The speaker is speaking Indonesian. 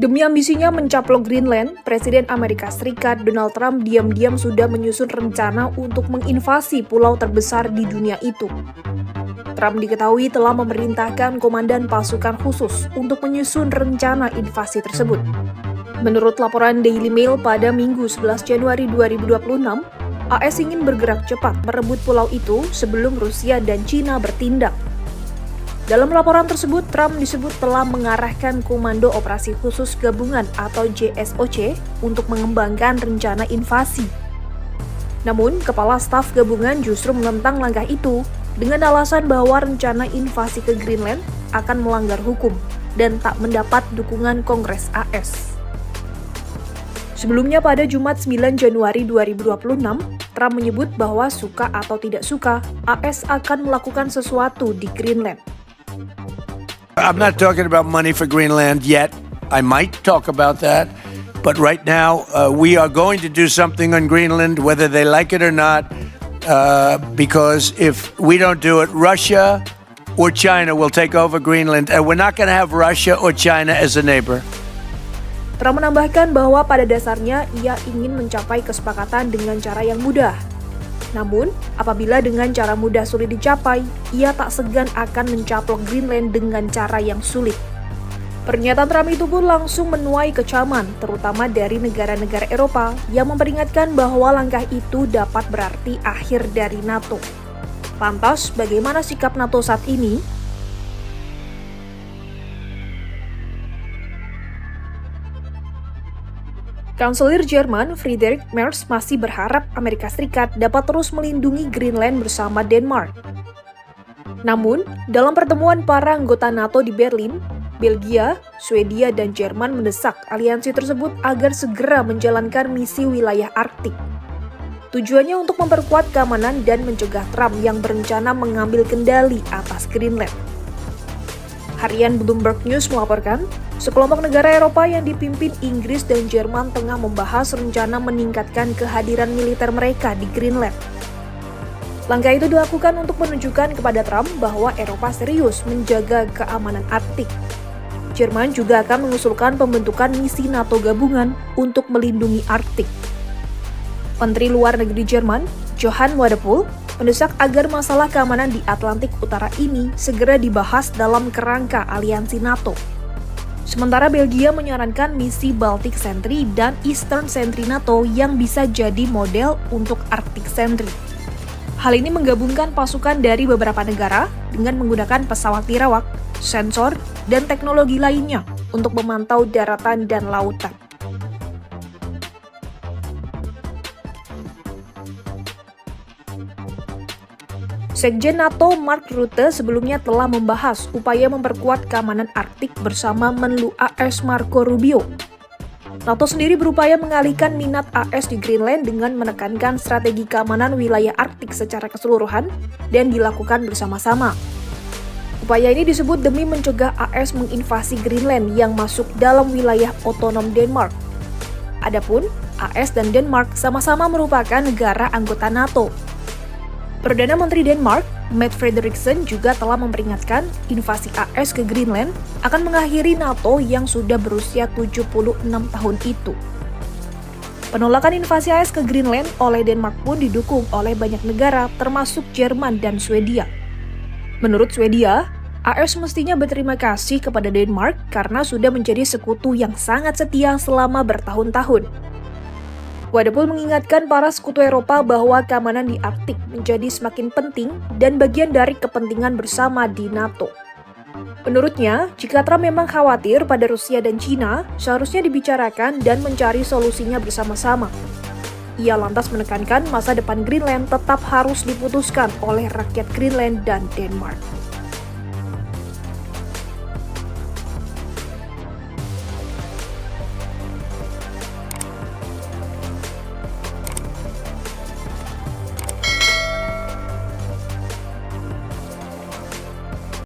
Demi ambisinya mencaplok Greenland, Presiden Amerika Serikat Donald Trump diam-diam sudah menyusun rencana untuk menginvasi pulau terbesar di dunia itu. Trump diketahui telah memerintahkan komandan pasukan khusus untuk menyusun rencana invasi tersebut. Menurut laporan Daily Mail pada Minggu 11 Januari 2026, AS ingin bergerak cepat merebut pulau itu sebelum Rusia dan China bertindak. Dalam laporan tersebut, Trump disebut telah mengarahkan Komando Operasi Khusus Gabungan atau JSOC untuk mengembangkan rencana invasi. Namun, Kepala Staf Gabungan justru menentang langkah itu dengan alasan bahwa rencana invasi ke Greenland akan melanggar hukum dan tak mendapat dukungan Kongres AS. Sebelumnya pada Jumat 9 Januari 2026, Trump menyebut bahwa suka atau tidak suka, AS akan melakukan sesuatu di Greenland. I'm not talking about money for Greenland yet. I might talk about that. But right now, we are going to do something on Greenland, whether they like it or not, because if we don't do it, Russia or China will take over Greenland, and we're not going to have Russia or China as a neighbor. Trump menambahkan bahwa pada dasarnya ia ingin mencapai kesepakatan dengan cara yang mudah. Namun, apabila dengan cara mudah sulit dicapai, ia tak segan akan mencaplok Greenland dengan cara yang sulit. Pernyataan Trump itu pun langsung menuai kecaman, terutama dari negara-negara Eropa yang memperingatkan bahwa langkah itu dapat berarti akhir dari NATO. Lantas, bagaimana sikap NATO saat ini? Kanselir Jerman Friedrich Merz masih berharap Amerika Serikat dapat terus melindungi Greenland bersama Denmark. Namun, dalam pertemuan para anggota NATO di Berlin, Belgia, Swedia, dan Jerman mendesak aliansi tersebut agar segera menjalankan misi wilayah Arktik. Tujuannya untuk memperkuat keamanan dan mencegah Trump yang berencana mengambil kendali atas Greenland. Harian Bloomberg News melaporkan, sekelompok negara Eropa yang dipimpin Inggris dan Jerman tengah membahas rencana meningkatkan kehadiran militer mereka di Greenland. Langkah itu dilakukan untuk menunjukkan kepada Trump bahwa Eropa serius menjaga keamanan Arktik. Jerman juga akan mengusulkan pembentukan misi NATO gabungan untuk melindungi Arktik. Menteri Luar Negeri Jerman, Johann Wadephul, mendesak agar masalah keamanan di Atlantik Utara ini segera dibahas dalam kerangka aliansi NATO. Sementara Belgia menyarankan misi Baltic Sentry dan Eastern Sentry NATO yang bisa jadi model untuk Arctic Sentry. Hal ini menggabungkan pasukan dari beberapa negara dengan menggunakan pesawat tirawak, sensor, dan teknologi lainnya untuk memantau daratan dan lautan. Sekjen NATO Mark Rutte sebelumnya telah membahas upaya memperkuat keamanan Arktik bersama Menlu AS Marco Rubio. NATO sendiri berupaya mengalihkan minat AS di Greenland dengan menekankan strategi keamanan wilayah Arktik secara keseluruhan dan dilakukan bersama-sama. Upaya ini disebut demi mencegah AS menginvasi Greenland yang masuk dalam wilayah otonom Denmark. Adapun, AS dan Denmark sama-sama merupakan negara anggota NATO. Perdana Menteri Denmark, Mette Frederiksen juga telah memperingatkan invasi AS ke Greenland akan mengakhiri NATO yang sudah berusia 76 tahun itu. Penolakan invasi AS ke Greenland oleh Denmark pun didukung oleh banyak negara termasuk Jerman dan Swedia. Menurut Swedia, AS mestinya berterima kasih kepada Denmark karena sudah menjadi sekutu yang sangat setia selama bertahun-tahun. Wadephul mengingatkan para sekutu Eropa bahwa keamanan di Arktik menjadi semakin penting dan bagian dari kepentingan bersama di NATO. Menurutnya, jika Trump memang khawatir pada Rusia dan China, seharusnya dibicarakan dan mencari solusinya bersama-sama. Ia lantas menekankan masa depan Greenland tetap harus diputuskan oleh rakyat Greenland dan Denmark.